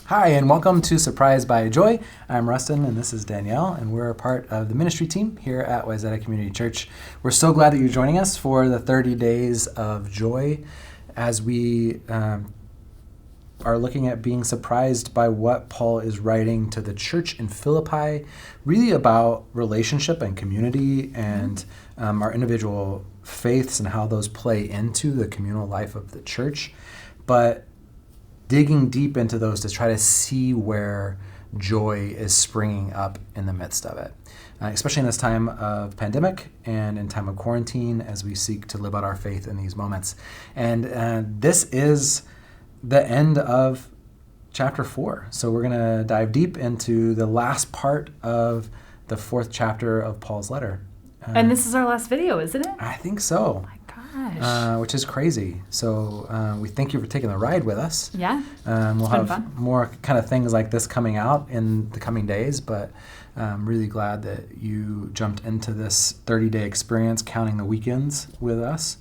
Hi, and welcome to Surprised by Joy. I'm Rustin, and this is Danielle, and we're a part of the ministry team here at Wayzata Community Church. We're so glad that you're joining us for the 30 days of joy as we are looking at being surprised by what Paul is writing to the church in Philippi, really about relationship and community and our individual faiths and how those play into the communal life of the church. But digging deep into those to try to see where joy is springing up in the midst of it, especially in this time of pandemic and in time of quarantine as we seek to live out our faith in these moments. And this is the end of chapter 4. So we're going to dive deep into the last part of the 4th chapter of Paul's letter. And this is our last video, isn't it? I think so. Which is crazy. So we thank you for taking the ride with us. Yeah, we'll have more kind of things like this coming out in the coming days, but I'm really glad that you jumped into this 30-day experience, counting the weekends with us,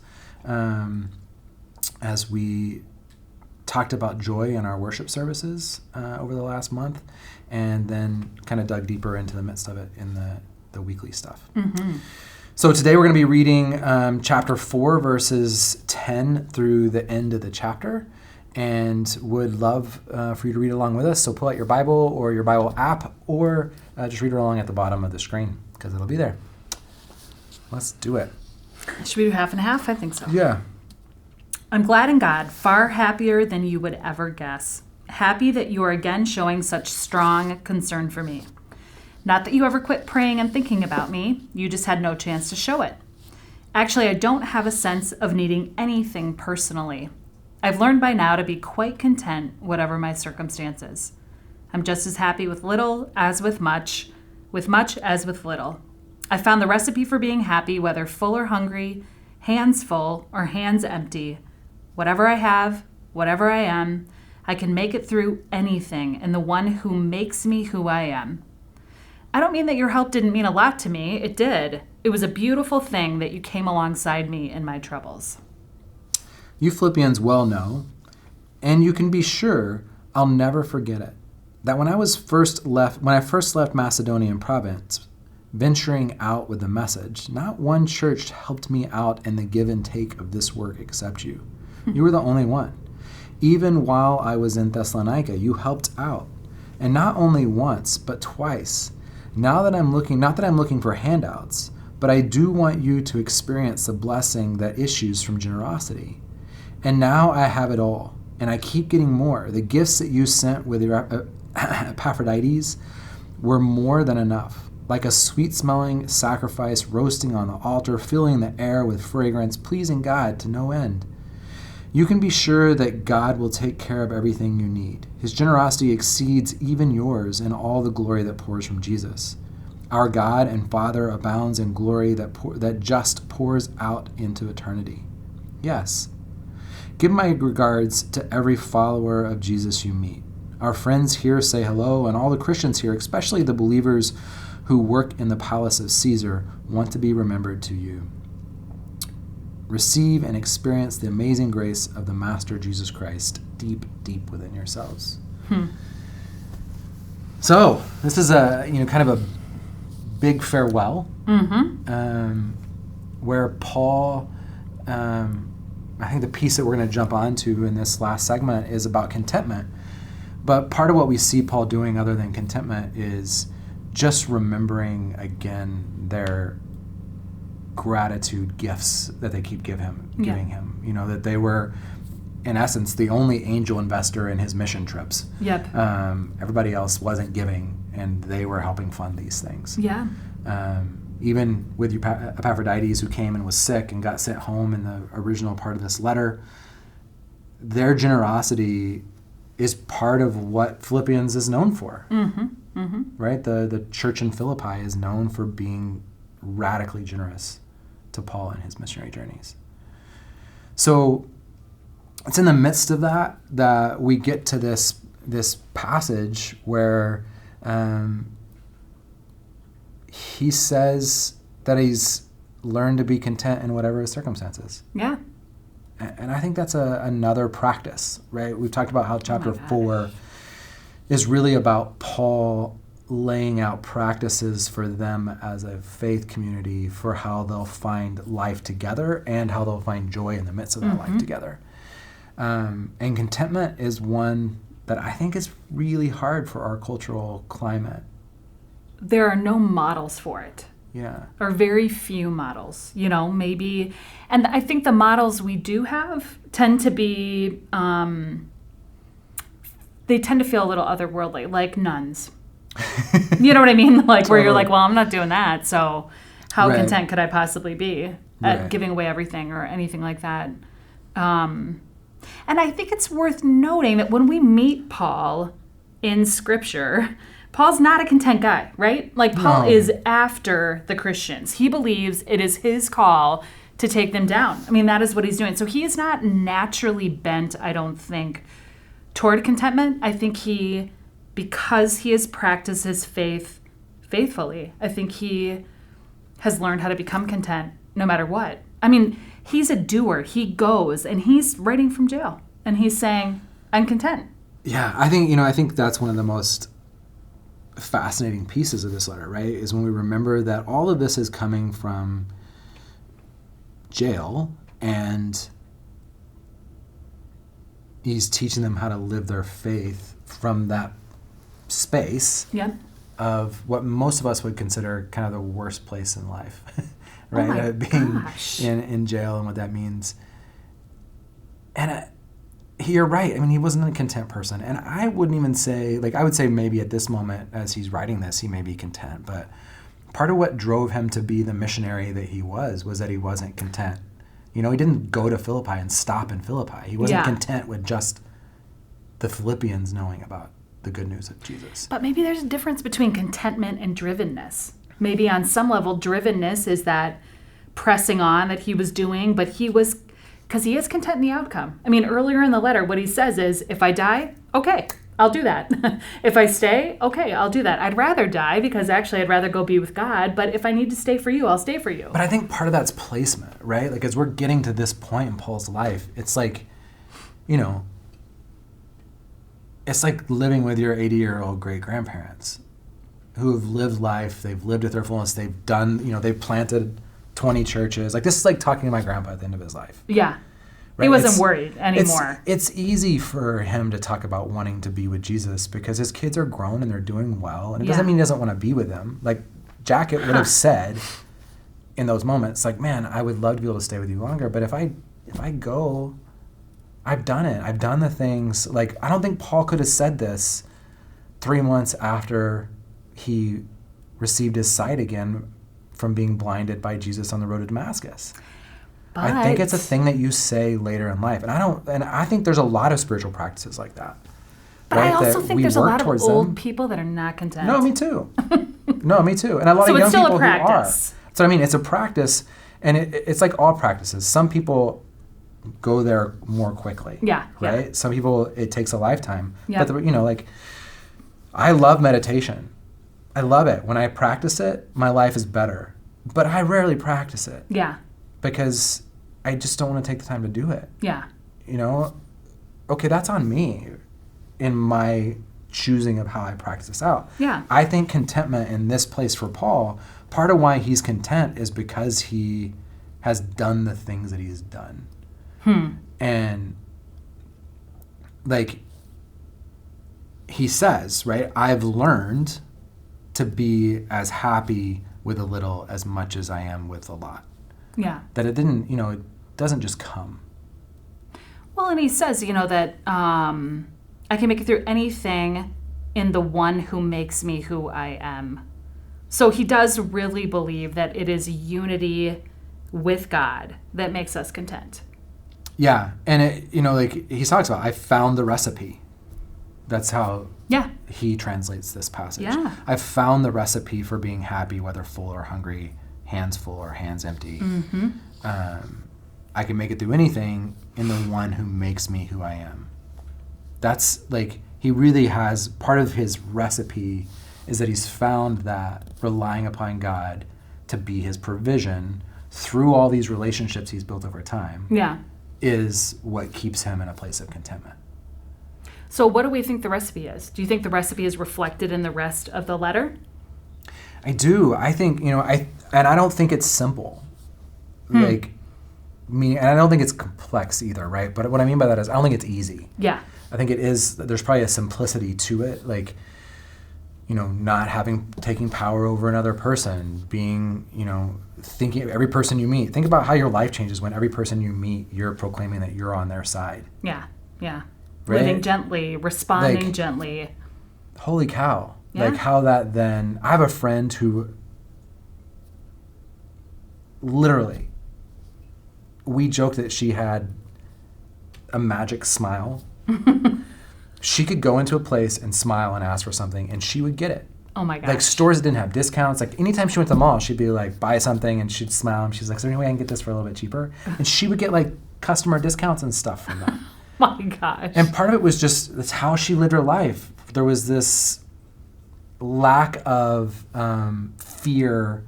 as we talked about joy in our worship services over the last month, and then kind of dug deeper into the midst of it in the weekly stuff. Mm-hmm. So today we're going to be reading chapter 4, verses 10 through the end of the chapter, and would love for you to read along with us. So pull out your Bible or your Bible app, or just read along at the bottom of the screen, because it'll be there. Let's do it. Should we do half and half? I think so. Yeah. I'm glad in God, far happier than you would ever guess. Happy that you are again showing such strong concern for me. Not that you ever quit praying and thinking about me, you just had no chance to show it. Actually, I don't have a sense of needing anything personally. I've learned by now to be quite content, whatever my circumstances. I'm just as happy with little as with much as with little. I found the recipe for being happy, whether full or hungry, hands full or hands empty. Whatever I have, whatever I am, I can make it through anything in the one who makes me who I am. I don't mean that your help didn't mean a lot to me. It did. It was a beautiful thing that you came alongside me in my troubles. You Philippians well know, and you can be sure I'll never forget it, that when I first left Macedonian province, venturing out with the message, not one church helped me out in the give and take of this work except you. You were the only one. Even while I was in Thessalonica, you helped out, and not only once, but twice. Not that I'm looking for handouts, but I do want you to experience the blessing that issues from generosity. And now I have it all, and I keep getting more. The gifts that you sent with your Epaphroditus were more than enough, like a sweet-smelling sacrifice roasting on the altar, filling the air with fragrance, pleasing God to no end. You can be sure that God will take care of everything you need. His generosity exceeds even yours in all the glory that pours from Jesus. Our God and Father abounds in glory that just pours out into eternity. Yes. Give my regards to every follower of Jesus you meet. Our friends here say hello, and all the Christians here, especially the believers who work in the palace of Caesar, want to be remembered to you. Receive and experience the amazing grace of the Master Jesus Christ deep, deep within yourselves. So this is kind of a big farewell, where Paul, I think the piece that we're going to jump onto in this last segment is about contentment. But part of what we see Paul doing other than contentment is just remembering again their gratitude gifts that they keep giving him. You know, that they were, in essence, the only angel investor in his mission trips. Yep. Everybody else wasn't giving, and they were helping fund these things. Yeah. Even with Epaphroditus, who came and was sick and got sent home in the original part of this letter, their generosity is part of what Philippians is known for. Right? The church in Philippi is known for being radically generous to Paul in his missionary journeys. So it's in the midst of that we get to this passage where he says that he's learned to be content in whatever his circumstances. Yeah. And I think that's another practice, right? We've talked about how chapter 4 is really about Paul laying out practices for them as a faith community for how they'll find life together and how they'll find joy in the midst of that life together. And contentment is one that I think is really hard for our cultural climate. There are no models for it. Yeah. Or very few models, maybe. And I think the models we do have tend to be, they tend to feel a little otherworldly, like nuns. You know what I mean? Like where you're like, well, I'm not doing that. So how content could I possibly be at giving away everything or anything like that? And I think it's worth noting that when we meet Paul in Scripture, Paul's not a content guy, right? Like Paul is after the Christians. He believes it is his call to take them down. I mean, that is what he's doing. So he is not naturally bent, I don't think, toward contentment. I think because he has practiced his faith faithfully, I think he has learned how to become content no matter what. I mean, he's a doer. He goes and he's writing from jail and he's saying, I'm content. Yeah, I think that's one of the most fascinating pieces of this letter, right? Is when we remember that all of this is coming from jail and he's teaching them how to live their faith from that space of what most of us would consider kind of the worst place in life, right? Being in jail and what that means. And you're right. I mean, he wasn't a content person. And I wouldn't even say, I would say maybe at this moment as he's writing this, he may be content. But part of what drove him to be the missionary that he was that he wasn't content. He didn't go to Philippi and stop in Philippi. He wasn't content with just the Philippians knowing about the good news of Jesus. But maybe there's a difference between contentment and drivenness. Maybe on some level, drivenness is that pressing on that he was doing, but because he is content in the outcome. I mean, earlier in the letter, what he says is, if I die, okay, I'll do that. If I stay, okay, I'll do that. I'd rather die because actually I'd rather go be with God, but if I need to stay for you, I'll stay for you. But I think part of that's placement, right? As we're getting to this point in Paul's life, it's it's like living with your 80-year-old great-grandparents who have lived life, they've lived at their fullness, they've done, they've planted 20 churches. This is like talking to my grandpa at the end of his life. Yeah. Right? He wasn't worried anymore. It's easy for him to talk about wanting to be with Jesus because his kids are grown and they're doing well. And it doesn't mean he doesn't want to be with them. Jacket would have said in those moments, man, I would love to be able to stay with you longer. But if I go, I've done it. I've done the things. I don't think Paul could have said this 3 months after he received his sight again from being blinded by Jesus on the road to Damascus. But I think it's a thing that you say later in life. And I think there's a lot of spiritual practices like that. But I also think there's a lot of old people that are not content. No, me too. No, me too. And a lot of young people who are. So I mean, it's a practice, and it's like all practices. Some people go there more quickly. Yeah. Right? Yeah. Some people, it takes a lifetime. Yeah. But, I love meditation. I love it. When I practice it, my life is better. But I rarely practice it. Yeah. Because I just don't want to take the time to do it. Yeah. Okay, that's on me in my choosing of how I practice this out. Yeah. I think contentment in this place for Paul, part of why he's content is because he has done the things that he's done. And he says, right, I've learned to be as happy with a little as much as I am with a lot. Yeah. That it didn't, it doesn't just come. Well, and he says, that I can make it through anything in the one who makes me who I am. So he does really believe that it is unity with God that makes us content. Yeah. And he talks about, I found the recipe. That's how he translates this passage. Yeah. I've found the recipe for being happy, whether full or hungry, hands full or hands empty. Mm-hmm. I can make it through anything in the one who makes me who I am. That's he really has, part of his recipe is that he's found that relying upon God to be his provision through all these relationships he's built over time is what keeps him in a place of contentment. So what do we think the recipe is? Do you think the recipe is reflected in the rest of the letter? I do. I think, and I don't think it's simple. And I don't think it's complex either, right? But what I mean by that is I don't think it's easy. Yeah. I think it is, there's probably a simplicity to it, not taking power over another person, being, thinking of every person you meet. Think about how your life changes when every person you meet, you're proclaiming that you're on their side. Yeah, yeah. Right? Living gently, responding gently. Holy cow. Yeah. How that then, I have a friend who literally, we joke that she had a magic smile. She could go into a place and smile and ask for something, and she would get it. Oh my gosh. Stores that didn't have discounts. Anytime she went to the mall, she'd be buy something, and she'd smile, and she's like, is there any way I can get this for a little bit cheaper? And she would get customer discounts and stuff from that. My gosh. And part of it was just, that's how she lived her life. There was this lack of fear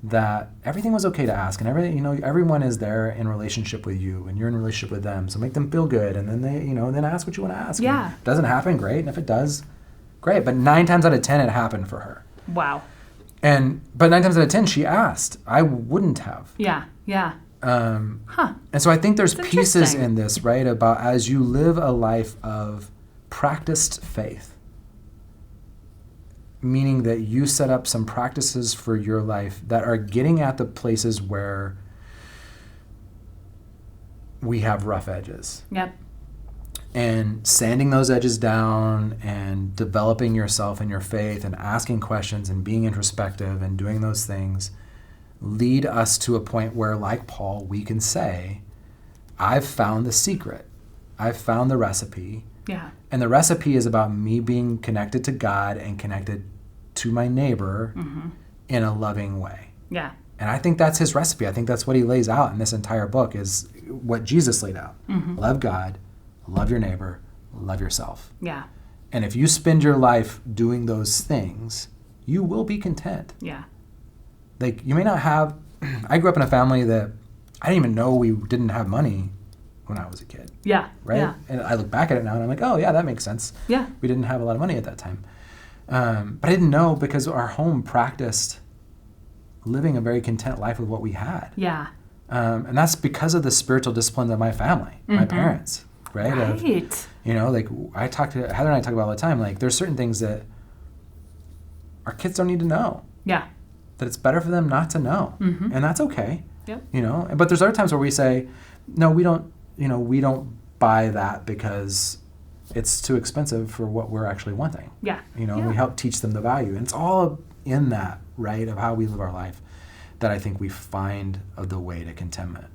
that everything was okay to ask, and everyone is there in relationship with you, and you're in relationship with them, so make them feel good, and then they, then ask what you want to ask. Yeah. And if it doesn't happen, great, and if it does, great. But 9 times out of 10, it happened for her. Wow. But 9 times out of 10, she asked. I wouldn't have. Yeah, yeah. And so I think there's That's pieces interesting. in this, right, about as you live a life of practiced faith, meaning that you set up some practices for your life that are getting at the places where we have rough edges. Yep. And sanding those edges down and developing yourself in your faith and asking questions and being introspective and doing those things lead us to a point where, like Paul, we can say, I've found the secret. I've found the recipe. Yeah. And the recipe is about me being connected to God and connected to my neighbor in a loving way. Yeah. And I think that's his recipe. I think that's what he lays out in this entire book, is what Jesus laid out. Love God, love your neighbor, love yourself. Yeah. And if you spend your life doing those things, you will be content. Yeah. You may not have, I grew up in a family that I didn't even know we didn't have money when I was a kid. Yeah. Right? Yeah. And I look back at it now and I'm like, oh yeah, that makes sense. Yeah. We didn't have a lot of money at that time. But I didn't know because our home practiced living a very content life with what we had. Yeah. And that's because of the spiritual disciplines of my family, my parents, right? Right. I talk to, Heather and I talk about all the time, there's certain things that our kids don't need to know. Yeah. That it's better for them not to know. And that's okay. Yep. But there's other times where we say, no, we don't buy that because it's too expensive for what we're actually wanting. Yeah. And we help teach them the value. And it's all in that, right, of how we live our life that I think we find the way to contentment.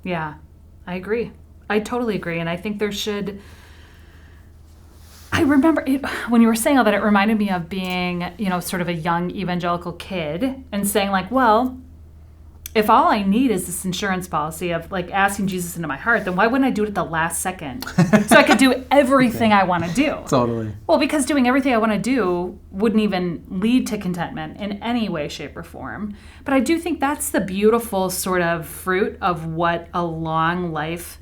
Yeah. I agree. I totally agree. And I think there should, I remember it, when you were saying all that, it reminded me of being, sort of a young evangelical kid and saying well, if all I need is this insurance policy of asking Jesus into my heart, then why wouldn't I do it at the last second? So I could do everything I want to do. Totally. Well, because doing everything I want to do wouldn't even lead to contentment in any way, shape, or form. But I do think that's the beautiful sort of fruit of what a long life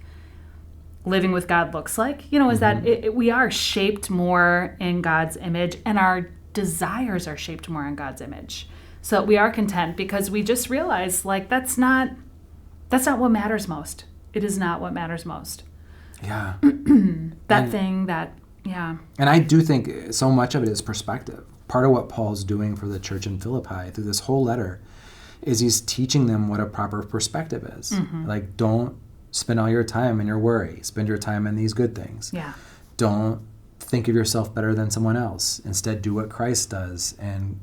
living with God looks like. Is that we are shaped more in God's image, and our desires are shaped more in God's image. So that we are content because we just realize that's not what matters most. It is not what matters most. Yeah. And I do think so much of it is perspective. Part of what Paul's doing for the church in Philippi through this whole letter is he's teaching them what a proper perspective is. Don't spend all your time in your worry. Spend your time in these good things. Yeah. Don't think of yourself better than someone else. Instead, do what Christ does and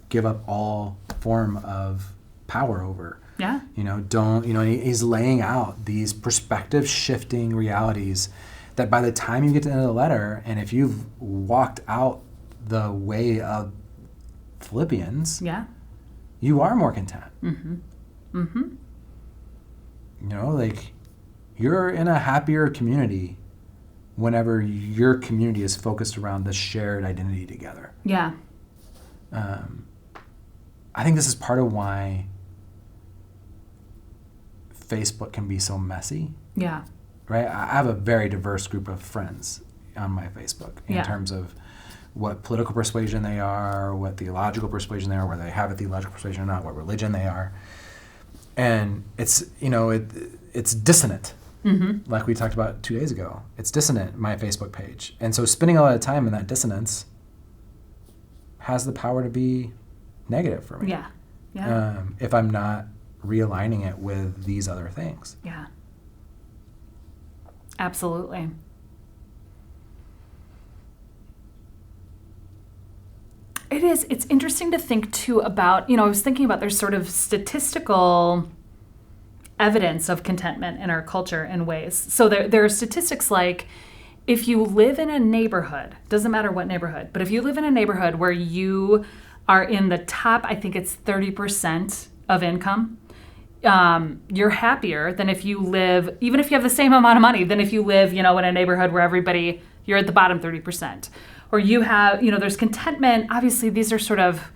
give up all form of power over. Yeah. He's laying out these perspective shifting realities that by the time you get to the end of the letter, and if you've walked out the way of Philippians, you are more content. You're in a happier community whenever your community is focused around the shared identity together. Yeah. I think this is part of why Facebook can be so messy. Yeah. Right? I have a very diverse group of friends, on my Facebook in Yeah. terms of what political persuasion they are, what theological persuasion they are, whether they have a theological persuasion or not, what religion they are. And it's, it's dissonant. Mm-hmm. Like we talked about 2 days ago. It's dissonant, my Facebook page. And so spending a lot of time in that dissonance has the power to be negative for me. Yeah. Yeah. If I'm not realigning it with these other things. Yeah. Absolutely. It is. It's interesting to think, too, about, I was thinking about there's sort of statistical evidence of contentment in our culture in ways. So there are statistics like if you live in a neighborhood, doesn't matter what neighborhood, but if you live in a neighborhood where you are in the top, I think it's 30% of income, you're happier than if you live, even if you have the same amount of money, than if you live, in a neighborhood where you're at the bottom 30%. Or you have, there's contentment. Obviously, these are sort of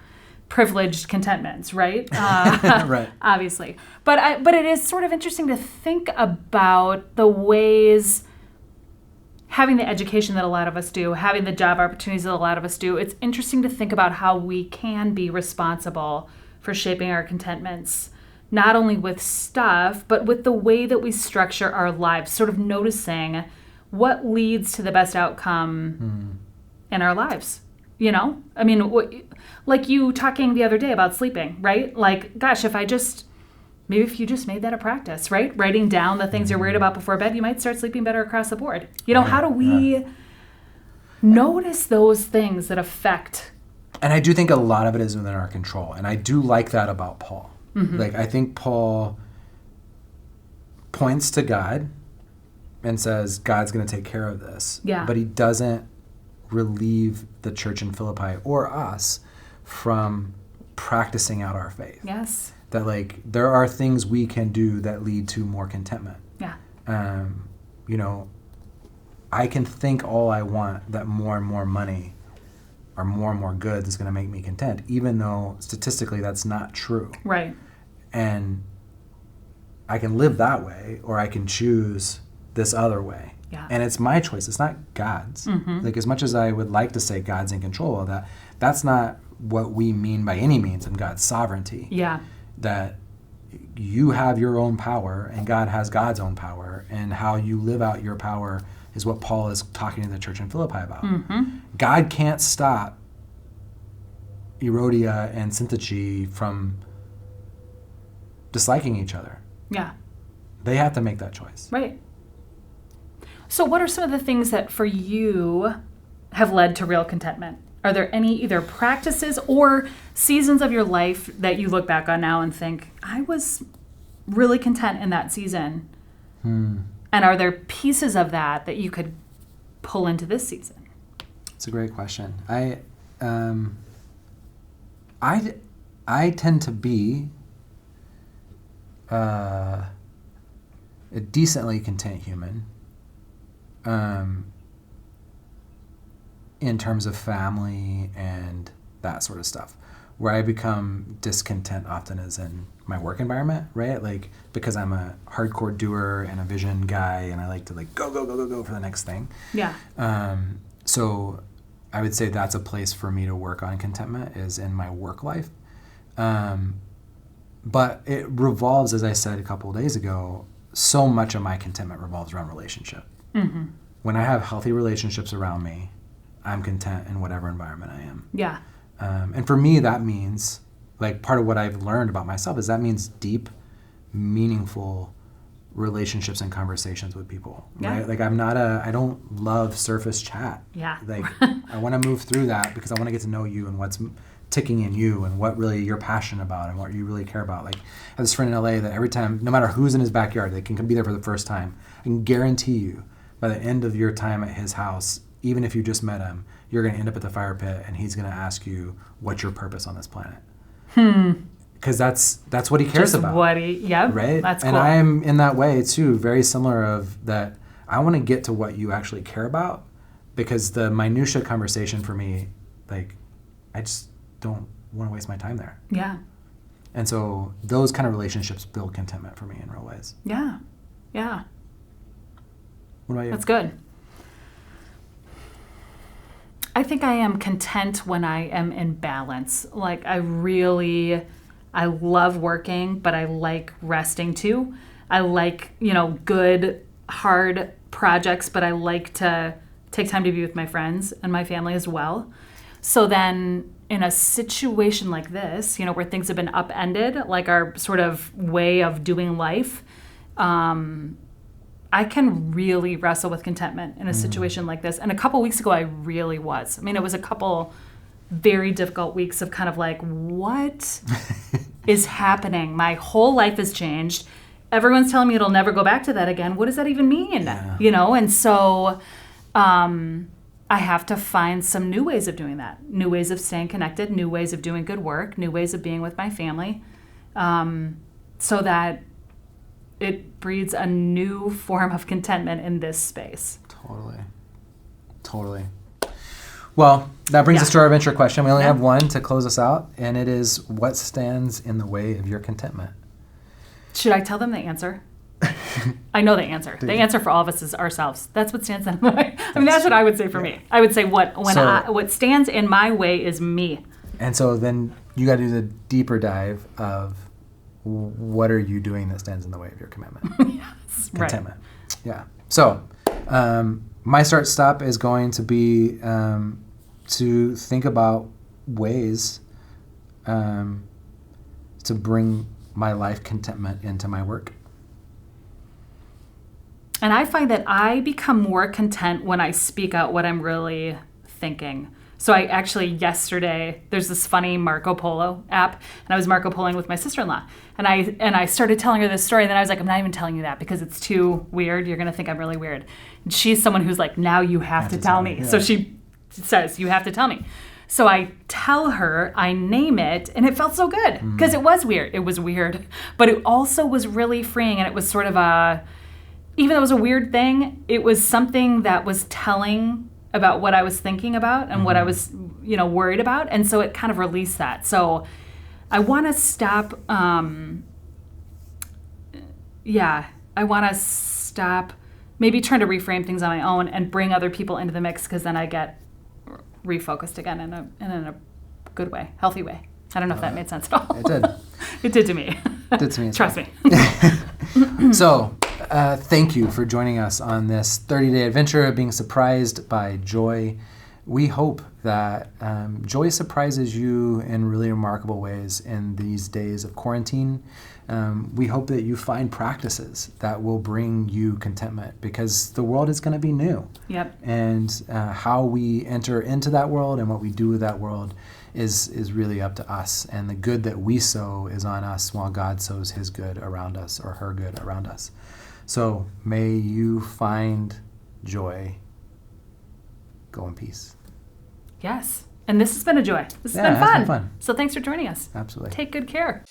privileged contentments, right? Right. Obviously. But it is sort of interesting to think about the ways, having the education that a lot of us do, having the job opportunities that a lot of us do, it's interesting to think about how we can be responsible for shaping our contentments, not only with stuff, but with the way that we structure our lives, sort of noticing what leads to the best outcome in our lives. I mean, like you talking the other day about sleeping, right? Like, gosh, maybe if you just made that a practice, right? Writing down the things you're worried about before bed, you might start sleeping better across the board. How do we notice those things that affect? And I do think a lot of it is within our control. And I do like that about Paul. Mm-hmm. Like, I think Paul points to God and says, God's going to take care of this. Yeah. But he doesn't relieve the church in Philippi or us from practicing out our faith. Yes. That, like, there are things we can do that lead to more contentment. Yeah. I can think all I want that more and more money or more and more goods is going to make me content, even though statistically that's not true. Right. And I can live that way, or I can choose this other way. Yeah. And it's my choice. It's not God's. Mm-hmm. Like, as much as I would like to say God's in control of that, that's not what we mean by any means in God's sovereignty. Yeah. That you have your own power and God has God's own power, and how you live out your power is what Paul is talking to the church in Philippi about. Mm-hmm. God can't stop Erodia and Syntyche from disliking each other. Yeah. They have to make that choice. Right. So what are some of the things that for you have led to real contentment? Are there any either practices or seasons of your life that you look back on now and think, I was really content in that season? And are there pieces of that you could pull into this season? It's a great question. I tend to be a decently content human. In terms of family and that sort of stuff. Where I become discontent often is in my work environment, right? Like, because I'm a hardcore doer and a vision guy, and I like to go for the next thing. Yeah. So I would say that's a place for me to work on contentment, is in my work life. But it revolves, as I said a couple of days ago, so much of my contentment revolves around relationship. Mm-hmm. When I have healthy relationships around me, I'm content in whatever environment I am. Yeah. And for me, that means, like, part of what I've learned about myself is that means deep, meaningful relationships and conversations with people, Yeah. right? Like, I don't love surface chat. Yeah. Like, I want to move through that because I want to get to know you and what's ticking in you and what really you're passionate about and what you really care about. Like, I have this friend in LA that every time, no matter who's in his backyard, they can be there for the first time. I can guarantee you, by the end of your time at his house, even if you just met him, you're going to end up at the fire pit and he's going to ask you, what's your purpose on this planet? Because that's what he cares about. Yeah, right? That's cool. And I'm in that way too, very similar of that. I want to get to what you actually care about, because the minutia conversation for me, like, I just don't want to waste my time there. Yeah. And so those kind of relationships build contentment for me in real ways. Yeah. Yeah. What about you? That's good. I think I am content when I am in balance. Like I love working, but I like resting too. I like, good, hard projects, but I like to take time to be with my friends and my family as well. So then in a situation like this, where things have been upended, like our sort of way of doing life, I can really wrestle with contentment in a situation like this. And a couple weeks ago, I really was. I mean, it was a couple very difficult weeks of kind of like, what is happening? My whole life has changed. Everyone's telling me it'll never go back to that again. What does that even mean? Yeah. And so I have to find some new ways of doing that, new ways of staying connected, new ways of doing good work, new ways of being with my family, so that it breeds a new form of contentment in this space. Totally. Well, that brings us to our adventure question. We only have one to close us out, and it is, what stands in the way of your contentment? Should I tell them the answer? I know the answer. The answer for all of us is ourselves. That's what stands in my way. I mean, that's what I would say for me. I would say what stands in my way is me. And so then you got to do the deeper dive of what are you doing that stands in the way of your commitment? Yes, contentment. Right. Yeah. So my stop is going to be to think about ways to bring my life contentment into my work. And I find that I become more content when I speak out what I'm really thinking. So I actually, yesterday, there's this funny Marco Polo app, and I was Marco Poloing with my sister-in-law. And I started telling her this story, and then I was like, I'm not even telling you that because it's too weird. You're going to think I'm really weird. And she's someone who's like, now you have to tell me. Yeah. So she says, you have to tell me. So I tell her, I name it, and it felt so good because it was weird. It was weird, but it also was really freeing, and it was sort of even though it was a weird thing, it was something that was telling about what I was thinking about and what I was, worried about. And so it kind of released that. So I want to stop, I want to stop maybe trying to reframe things on my own and bring other people into the mix, because then I get refocused again in a good way, healthy way. I don't know if that made sense at all. It did. It did to me. It did to me. Trust me. So, thank you for joining us on this 30-day adventure of being surprised by joy. We hope that joy surprises you in really remarkable ways in these days of quarantine. We hope that you find practices that will bring you contentment, because the world is going to be new. Yep. And how we enter into that world and what we do with that world is really up to us. And the good that we sow is on us, while God sows his good around us, or her good around us. So may you find joy. Go in peace. Yes. And this has been a joy. This has been fun. So thanks for joining us. Absolutely. Take good care.